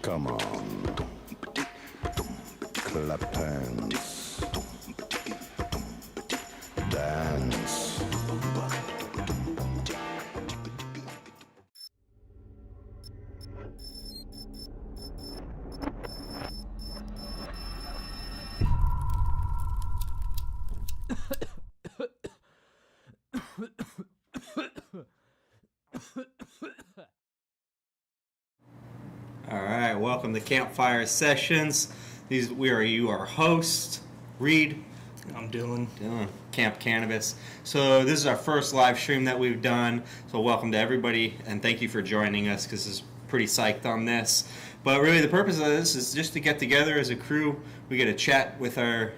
Come on, clap hands, dance. All right, welcome to Campfire Sessions. We are our host, Reed. I'm Dylan. Camp Cannabis. So this is our first live stream that we've done. So welcome to everybody, and thank you for joining us because this is pretty psyched on this. But really, the purpose of this is just to get together as a crew. We get to chat with our,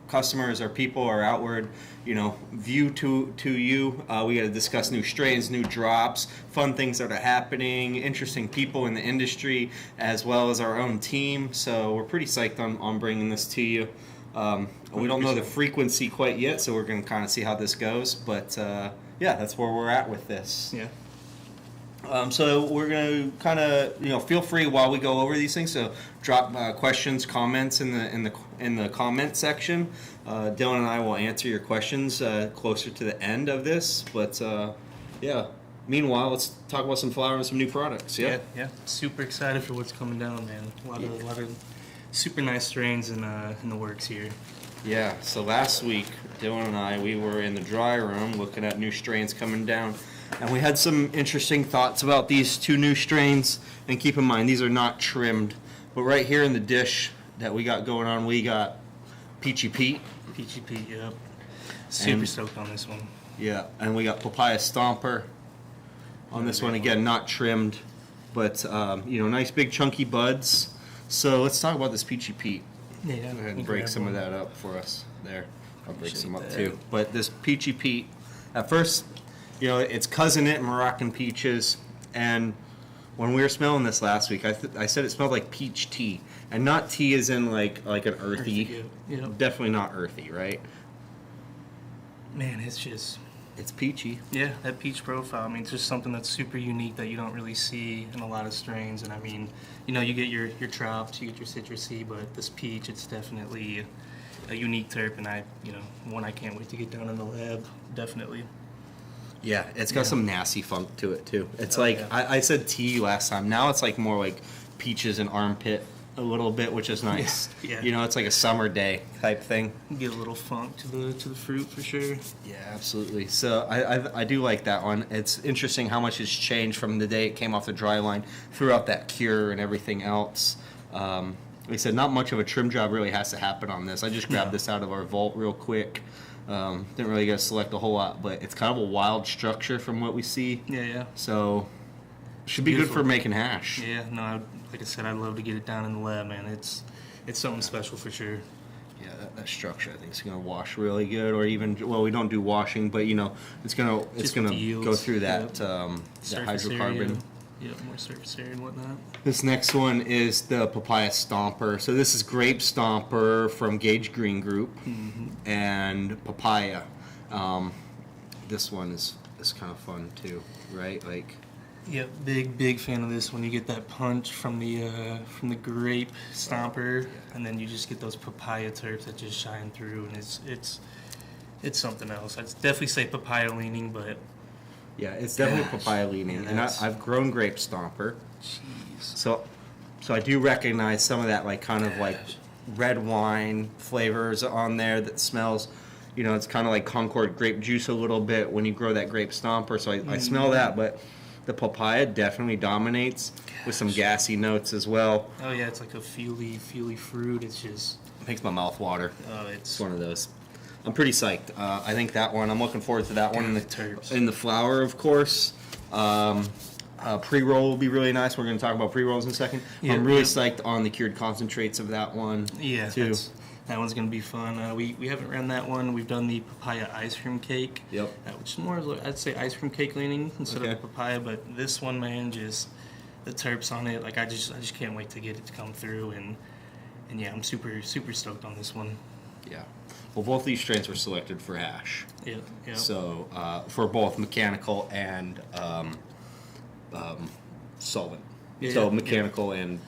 customers, our people, our outward, view to you. We got to discuss new strains, new drops, fun things that are happening, interesting people in the industry, as well as our own team. So we're pretty psyched on bringing this to you. We don't know the frequency quite yet, so we're going to kind of see how this goes. But yeah, that's where we're at with this. Yeah. So we're going to kind of, feel free while we go over these things. So drop questions, comments in the comment section. Dylan and I will answer your questions closer to the end of this. But yeah. Meanwhile, let's talk about some flower and some new products. Yeah. Super excited for what's coming down, man. A lot of super nice strains in the works here. Yeah. So last week, Dylan and I, we were in the dry room looking at new strains coming down. And we had some interesting thoughts about these two new strains. And keep in mind, these are not trimmed. But right here in the dish that we got going on, we got Peachy Pete. Peachy Pete, yep. Super stoked on this one. Yeah, and we got Papaya Stomper on this one. Again, not trimmed, but, nice big chunky buds. So let's talk about this Peachy Pete. Yeah, go ahead and break some of that up for us there. I'll break some up too. But this Peachy Pete, at first, it's cousin it Moroccan peaches, and when we were smelling this last week, I said it smelled like peach tea, and not tea as in like an earthy. Yeah. Definitely not earthy, right? Man, it's peachy. Yeah, that peach profile. I mean, it's just something that's super unique that you don't really see in a lot of strains. And I mean, you get your chops, you get your citrusy, but this peach, it's definitely a unique terp, and one I can't wait to get down in the lab. Definitely. Yeah, it's got some nasty funk to it too. It's I said tea last time. Now it's like more like peaches and armpit a little bit, which is nice. Yeah. It's like a summer day type thing. Get a little funk to the fruit for sure. Yeah, absolutely. So I do like that one. It's interesting how much has changed from the day it came off the dry line throughout that cure and everything else. Like I said, not much of a trim job really has to happen on this. I just grabbed this out of our vault real quick. Didn't really get to select a whole lot, but it's kind of a wild structure from what we see. Yeah. So should be good for making hash. Yeah, no, like I said, I'd love to get it down in the lab, man. It's something special for sure. Yeah, that structure I think is gonna wash really good, or even we don't do washing, but it's gonna go through that that hydrocarbon. Area. Yeah, more surface area and whatnot. This next one is the Papaya Stomper. So this is Grape Stomper from Gage Green Group and Papaya. This one is kind of fun too, right? Like. Yeah, big fan of this one. You get that punch from the grape stomper, and then you just get those papaya terps that just shine through, and it's something else. I'd definitely say papaya leaning, but yeah, it's definitely papaya leaning. And I've grown Grape Stomper. Jeez. So I do recognize some of that like kind of like red wine flavors on there that smells. It's kind of like Concord grape juice a little bit when you grow that Grape Stomper. So I smell that, but the papaya definitely dominates with some gassy notes as well. Oh yeah, it's like a feely fruit. It's just makes my mouth water. Oh, it's one of those. I'm pretty psyched. I think that one. I'm looking forward to that one in the flower, of course. Pre-roll will be really nice. We're going to talk about pre-rolls in a second. Yeah, I'm really yeah. psyched on the cured concentrates of that one. Yeah, too. that one's gonna be fun. We haven't ran that one. We've done the papaya ice cream cake. Yep. Which is more, I'd say, ice cream cake leaning instead Okay. of papaya. But this one, man, just the terps on it. Like I just can't wait to get it to come through. And yeah, I'm super stoked on this one. Yeah. Well, both these strains were selected for hash. Yeah. Yeah. So for both mechanical and solvent. Yeah, So yeah. mechanical and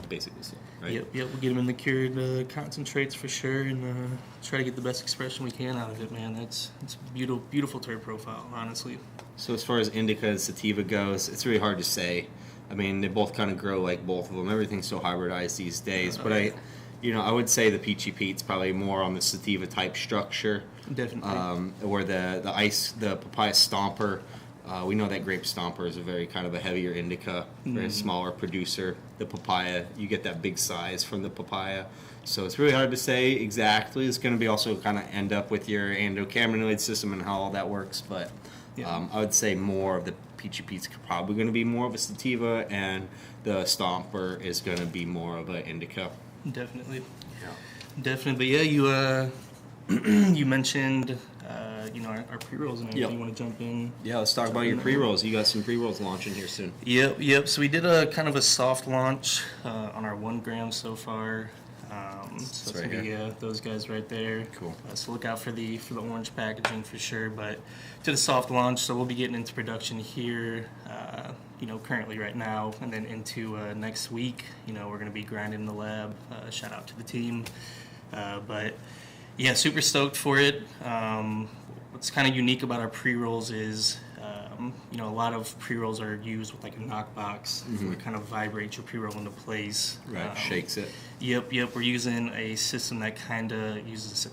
basically solvent. Right? Yep. We'll get them in the cured concentrates for sure, and try to get the best expression we can out of it, man. It's a beautiful terp profile, honestly. So as far as indica and sativa goes, it's really hard to say. I mean, they both kind of grow like both of them. Everything's so hybridized these days. But I would say the Peachy Pete's probably more on the sativa type structure. Definitely. Where the papaya stomper, we know that grape stomper is a very kind of a heavier indica, very smaller producer. The papaya, you get that big size from the papaya. So it's really hard to say exactly. It's going to be also kind of end up with your endocannabinoid system and how all that works. But Yeah. I would say more of the Peachy Pete's probably going to be more of a sativa, and the stomper is going to be more of an indica. Definitely. Yeah. Definitely. But yeah, you mentioned our pre-rolls and everything. Yep. You want to jump in? Yeah, let's talk about your pre-rolls. You got some pre-rolls launching here soon. Yep. So we did a kind of a soft launch on our 1 gram so far. So it's right gonna be here. those guys right there. Cool. So look out for the orange packaging for sure. But did a soft launch, so we'll be getting into production here. Currently right now, and then into next week. We're gonna be grinding in the lab. Shout out to the team. But yeah, super stoked for it. What's kind of unique about our pre-rolls is, a lot of pre-rolls are used with like a knockbox to kind of vibrate your pre-roll into place. Right, shakes it. Yep. We're using a system that kind of uses,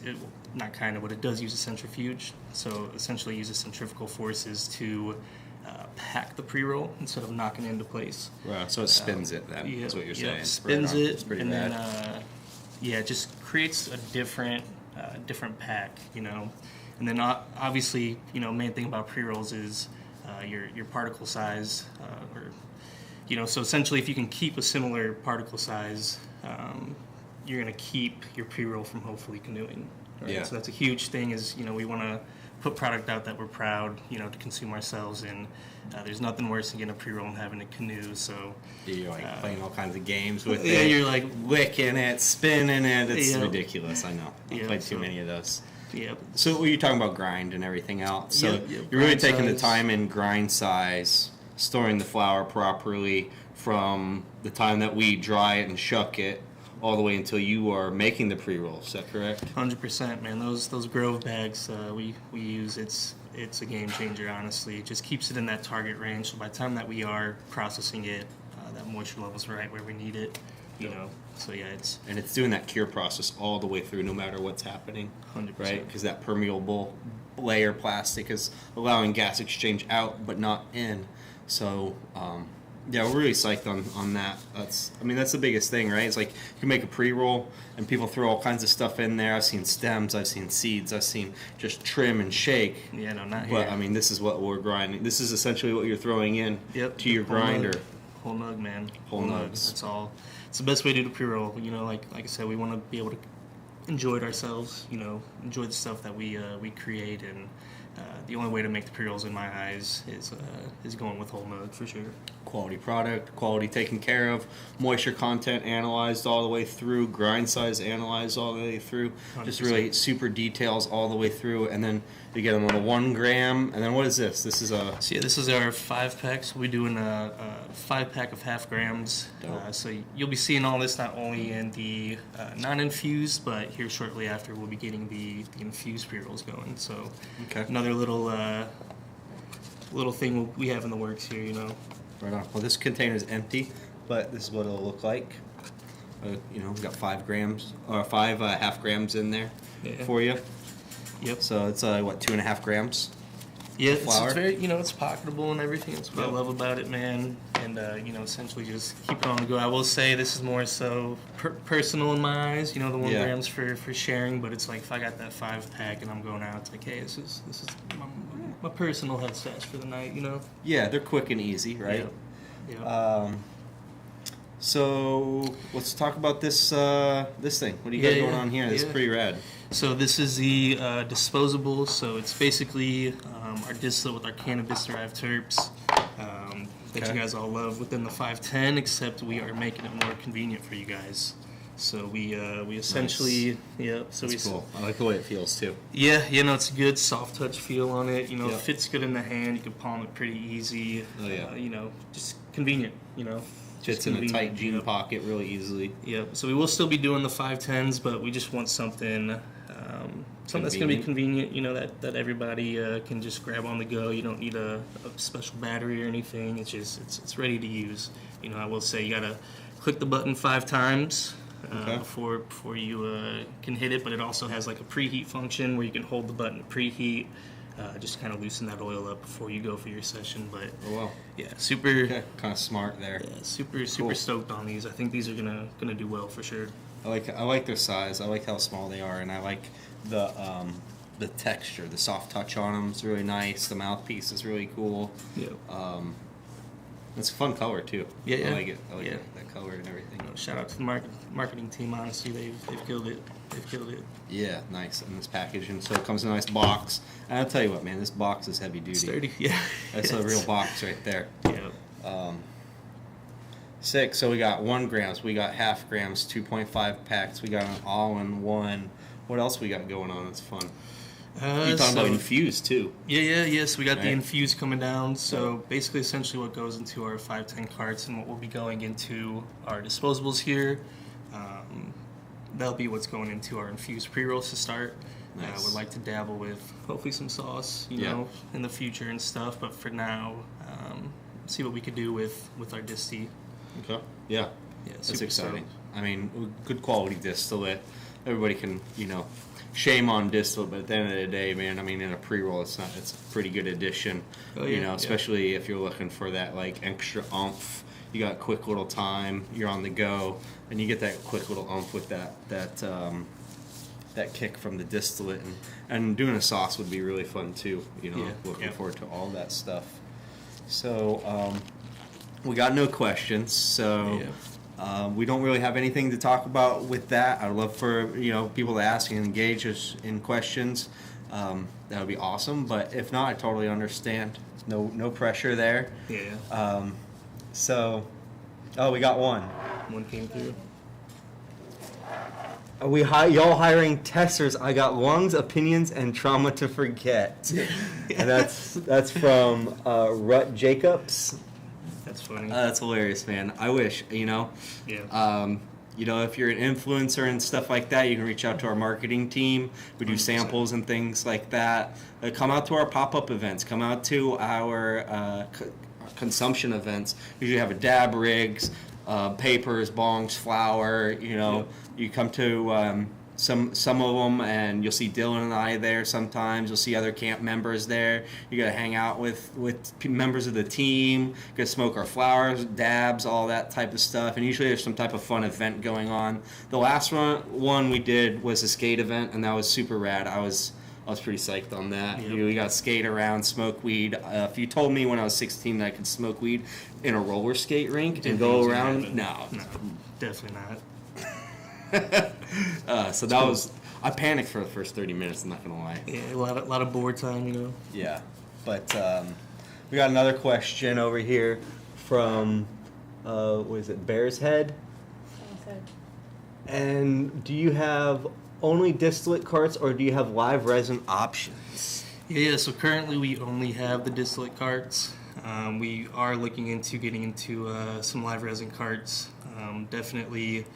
not kind of, but it does use a centrifuge. So essentially uses centrifugal forces to pack the pre-roll instead of knocking it into place. Right, so it spins it then, that's what you're saying. Spins Right on. it, It's pretty and bad. then it just creates a different pack, And then obviously, main thing about pre-rolls is your particle size, so essentially if you can keep a similar particle size, you're going to keep your pre-roll from hopefully canoeing. Right? Yeah. So that's a huge thing is, we want to put product out that we're proud, to consume ourselves, and there's nothing worse than getting a pre-roll and having a canoe, so... You're like playing all kinds of games with Yeah, it. you're like... licking it, spinning it. It's Yeah. ridiculous, I know. I've Yeah, played too so- many of those. Yeah. So you're talking about grind and everything else. So Yep, you're really grind taking the size. time in grind size, storing the flour properly from the time that we dry it and shuck it all the way until you are making the pre-roll. Is that correct? 100%, man. Those Grove bags we use, it's a game changer, honestly. It just keeps it in that target range. So by the time that we are processing it, that moisture level's right where we need it. So yeah, it's And it's doing that cure process all the way through, no matter what's happening. 100%. Right? Because that permeable layer plastic is allowing gas exchange out, but not in. So, yeah, we're really psyched on that. That's the biggest thing, right? It's like you can make a pre-roll and people throw all kinds of stuff in there. I've seen stems, I've seen seeds, I've seen just trim and shake. Yeah, no, not But here. this is what we're grinding. This is essentially what you're throwing in to your whole grinder. nug. Whole nug, man. Whole nug. nugs. That's all. It's the best way to do the pre-roll. Like I said, we want to be able to enjoy it ourselves. Enjoy the stuff that we create, and the only way to make the pre-rolls in my eyes is going with whole nug for sure. Quality product, quality taken care of, moisture content analyzed all the way through, grind size analyzed all the way through, just 100%. really super details all the way through, and then you get them on a 1 gram, and then what is this? This is a... So yeah, this is our 5-pack. So we're doing a 5-pack of half grams. Dope. So you'll be seeing all this not only in the non-infused, but here shortly after we'll be getting the infused pre-rolls going. So Okay. another little thing we have in the works here, Right on. Well, this container is empty, but this is what it'll look like. We've got 5 grams, or 5 half grams in there Yeah. for you. Yep. So it's, 2.5 grams? Yeah, it's flour. very, it's pocketable and everything. That's what I love about it, man. And, essentially just keep it on the go. I will say this is more so personal in my eyes, the 1 Yeah. grams for sharing, but it's like if I got that 5-pack and I'm going out, it's like, hey, this is my personal head stash for the night, you know. Yeah, they're quick and easy, right? Yeah. So let's talk about this this thing. What do you got going on here? This is pretty rad. So this is the disposable. So it's basically our distillate with our cannabis-derived terps that you guys all love within the 510, except we are making it more convenient for you guys. So we essentially So That's cool. I like the way it feels too. Yeah, you know, it's a good soft touch feel on it. You know, Yep. it fits good in the hand. You can palm it pretty easy. Oh, yeah. You know, just convenient. You know, Fits in a tight jean pocket really easily. Yep. So we will still be doing the 510s, but we just want something that's going to be convenient. You know, that everybody can just grab on the go. You don't need a special battery or anything. It's just it's ready to use. You know, I will say you got to click the button 5 times. Before you can hit it, but it also has like a preheat function where you can hold the button to preheat, just kind of loosen that oil up before you go for your session. But yeah, super kind of smart there. Yeah, super stoked on these. I think these are gonna do well for sure. I like their size. I like how small they are, and I like the texture, the soft touch on them is really nice. The mouthpiece is really cool. Yeah. It's a fun color too. Yeah. I like it. I like that color and everything. Shout out to the marketing team. Honestly, they've killed it. They've killed it. Yeah, nice. And this package, and so it comes in a nice box. And I'll tell you what, man, this box is heavy duty. Sturdy. Yeah. That's a real box right there. Yeah. 6. So we got 1 grams. We got half grams, 2.5 packs. We got an all-in-one. What else we got going on? It's fun. You're talking about infused too. Yeah. So we got the infused coming down. So basically, essentially, what goes into our 510 carts and what will be going into our disposables here, that'll be what's going into our infused pre-rolls to start. Nice. Would like to dabble with hopefully some sauce, you know, in the future and stuff. But for now, see what we could do with our disty. Okay. Yeah. That's exciting. I mean, good quality distillate. Everybody can, you know. Shame on distillate, but at the end of the day, man, I mean, in a pre-roll, it's a pretty good addition. You know, especially if you're looking for that like extra oomph. You got quick little time, you're on the go, and you get that quick little oomph with that kick from the distillate, and doing a sauce would be really fun too. You know, looking forward to all that stuff. So we got no questions, so. We don't really have anything to talk about with that. I'd love for people to ask and engage us in questions. That would be awesome. But if not, I totally understand. No pressure there. Yeah. We got one. One came through. Y'all hiring testers. I got lungs, opinions, and trauma to forget. And that's from Rut Jacobs. That's funny. That's hilarious, man. I wish, Yeah. If you're an influencer and stuff like that, you can reach out to our marketing team. We do 100%. Samples and things like that. Come out to our pop-up events. Come out to our consumption events. We usually have a dab rigs, papers, bongs, flour. You come to some of them, and you'll see Dylan and I there sometimes. You'll see other camp members there. You got to hang out with members of the team. You got to smoke our flowers, dabs, all that type of stuff. And usually there's some type of fun event going on. The last one we did was a skate event, and that was super rad. I was pretty psyched on that. Yep. We got to skate around, smoke weed. If you told me when I was 16 that I could smoke weed in a roller skate rink and go around, no, definitely not. So that was. I panicked for the first 30 minutes. I'm not gonna lie. Yeah, a lot of board time, Yeah, but we got another question over here from what is it, Bear's Head? And do you have only distillate carts, or do you have live resin options? Yeah. So currently we only have the distillate carts. We are looking into getting into some live resin carts. Definitely.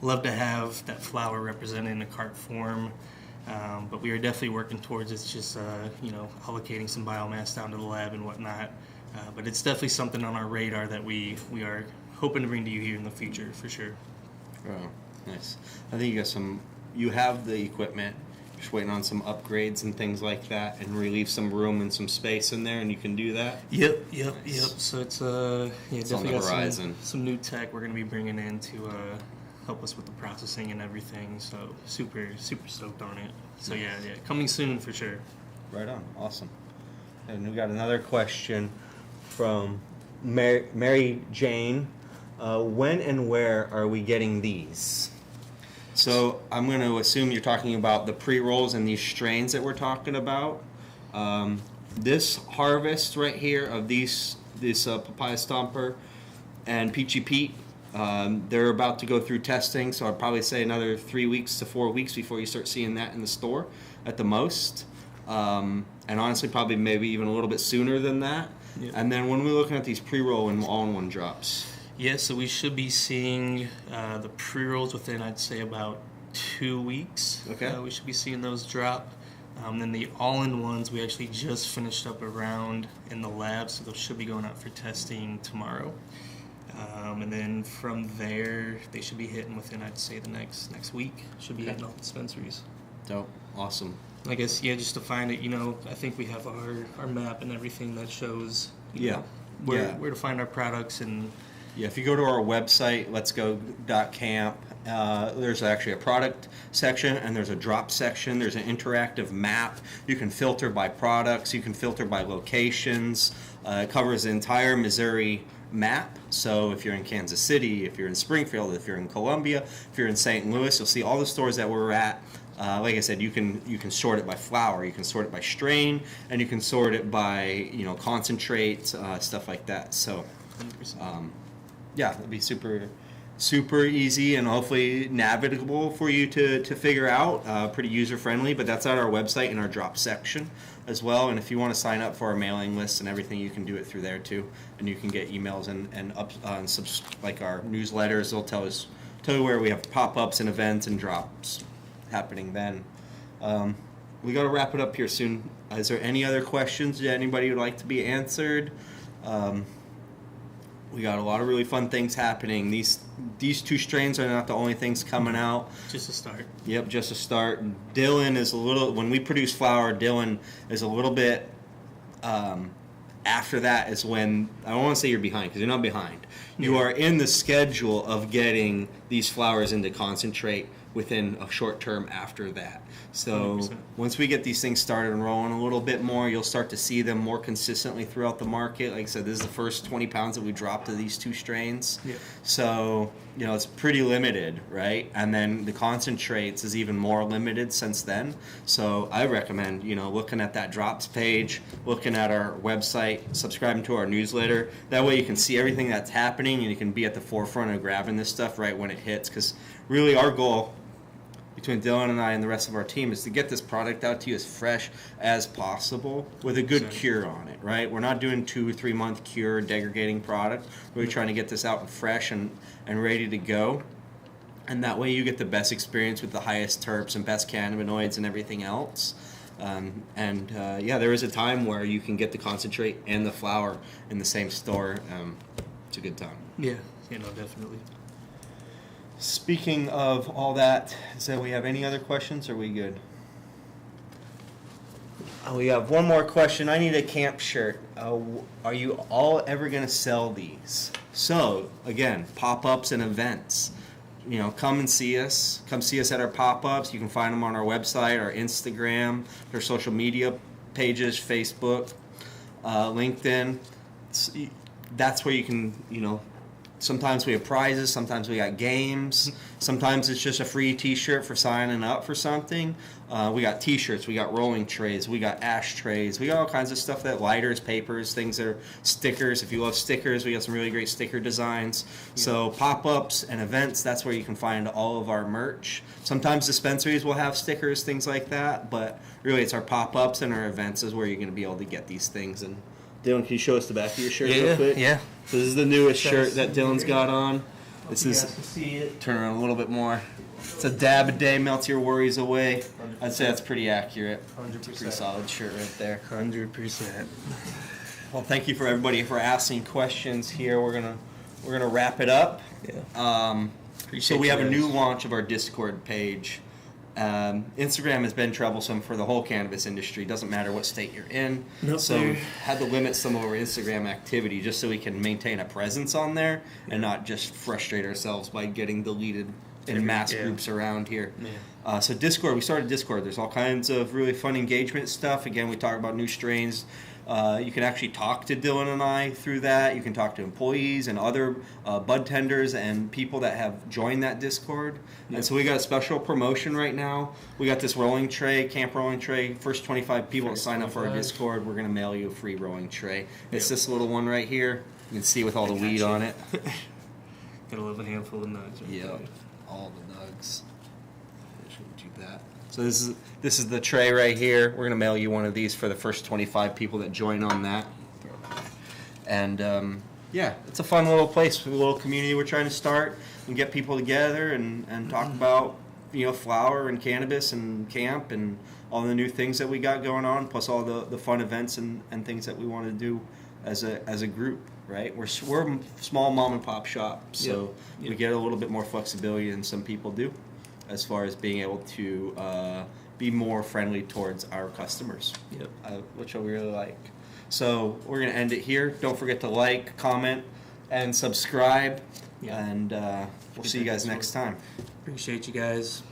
Love to have that flower represented in a cart form, but we are definitely working towards it's just allocating some biomass down to the lab and whatnot. But it's definitely something on our radar that we are hoping to bring to you here in the future for sure. Oh, nice. I think you have the equipment. Just waiting on some upgrades and things like that, and relieve some room and some space in there, and you can do that. Yep. Nice. So it's definitely on the horizon. Some new tech we're going to be bringing in to help us with the processing and everything. So super stoked on it. So yeah, coming soon for sure. Right on. Awesome. And we got another question from Mary Jane. When and where are we getting these? So I'm going to assume you're talking about the pre-rolls and these strains that we're talking about. This harvest right here of this Papaya Stomper and Peachy Pete, they're about to go through testing, so I'd probably say another 3 weeks to 4 weeks before you start seeing that in the store at the most. And honestly, probably maybe even a little bit sooner than that. Yeah. And then when we're looking at these pre-roll and all-in-one drops. Yeah, so we should be seeing the pre-rolls within, I'd say, about 2 weeks. Okay. We should be seeing those drop. Then the all-in-ones, we actually just finished up a round in the lab, so those should be going out for testing tomorrow. And then from there, they should be hitting within, I'd say, the next week. Should be hitting all dispensaries. Dope. Awesome. I guess, yeah, just to find it, I think we have our map and everything that shows where to find our products. And yeah, if you go to our website, letsgo.camp, there's actually a product section and there's a drop section. There's an interactive map. You can filter by products. You can filter by locations. It covers the entire Missouri map. So if you're in Kansas City, if you're in Springfield, if you're in Columbia, if you're in St. Louis, you'll see all the stores that we're at. Like I said, you can sort it by flower, you can sort it by strain, and you can sort it by concentrate, stuff like that. So, yeah, it'll be super easy and hopefully navigable for you to figure out. Pretty user friendly, but that's at our website in our drop section as well. And if you want to sign up for our mailing list and everything, you can do it through there too. And you can get emails and like our newsletters. They'll tell you where we have pop-ups and events and drops happening then. We got to wrap it up here soon. Is there any other questions that anybody would like to be answered? We got a lot of really fun things happening. These two strains are not the only things coming out. just a start. Yep, just a start. Dylan is when we produce flower, Dylan is a little bit after that is when, I don't want to say you're behind, because you're not behind. You are in the schedule of getting these flowers into concentrate within a short term after that. So 100%. Once we get these things started and rolling a little bit more, you'll start to see them more consistently throughout the market. Like I said, this is the first 20 pounds that we dropped of these two strains. Yeah. So, it's pretty limited, right? And then the concentrates is even more limited since then. So I recommend, looking at that drops page, looking at our website, subscribing to our newsletter. That way you can see everything that's happening and you can be at the forefront of grabbing this stuff right when it hits. Because really our goal between Dylan and I and the rest of our team is to get this product out to you as fresh as possible with a good cure on it, right? We're not doing 2 or 3 month cure degrading product. We're really trying to get this out and fresh and ready to go. And that way you get the best experience with the highest terps and best cannabinoids and everything else. There is a time where you can get the concentrate and the flower in the same store. It's a good time. Yeah, definitely. Speaking of all that, so we have any other questions? Or are we good? We have one more question. I need a camp shirt. Are you all ever going to sell these? So, again, pop-ups and events. Come and see us. Come see us at our pop-ups. You can find them on our website, our Instagram, our social media pages, Facebook, LinkedIn. That's where you can, sometimes we have prizes, sometimes we got games, sometimes it's just a free t-shirt for signing up for something. We got t-shirts, we got rolling trays, we got ashtrays, we got all kinds of stuff, that lighters, papers, things that are stickers. If you love stickers, we got some really great sticker designs. So pop-ups and events, that's where you can find all of our merch. Sometimes dispensaries will have stickers, things like that, but really it's our pop-ups and our events is where you're going to be able to get these things. And Dylan, can you show us the back of your shirt real quick? Yeah. So this is the newest shirt that Dylan's got on. This You is, guys can see it. turn around a little bit more. It's a dab a day, melts your worries away. I'd say that's pretty accurate. 100%. It's a pretty solid shirt right there. 100%. Well, thank you for everybody for asking questions here. We're gonna wrap it up. Yeah. So we have a new launch of our Discord page. Instagram has been troublesome for the whole cannabis industry. Doesn't matter what state you're in. Nope. So we had to limit some of our Instagram activity just so we can maintain a presence on there and not just frustrate ourselves by getting deleted in mass groups around here. Yeah. So Discord, we started Discord. There's all kinds of really fun engagement stuff. Again, we talk about new strains, You can actually talk to Dylan and I through that. You can talk to employees and other bud tenders and people that have joined that Discord. Yep. And so we got a special promotion right now. We got this rolling tray, camp rolling tray. First 25 people that sign up for our Discord, we're going to mail you a free rolling tray. It's this little one right here. You can see with all the weed on it. Got a little handful of nugs. Right Yep, there. all the nugs. Showed you that. So this is the tray right here. We're gonna mail you one of these for the first 25 people that join on that. And yeah, it's a fun little place, a little community we're trying to start and get people together and talk about, you know, flower and cannabis and camp and all the new things that we got going on, plus all the fun events and things that we want to do as a group. Right, we're a small mom and pop shop, so we get a little bit more flexibility than some people do, as far as being able to be more friendly towards our customers. Which we really like. So we're gonna end it here. Don't forget to like, comment, and subscribe, and we'll see you guys next time. Appreciate you guys.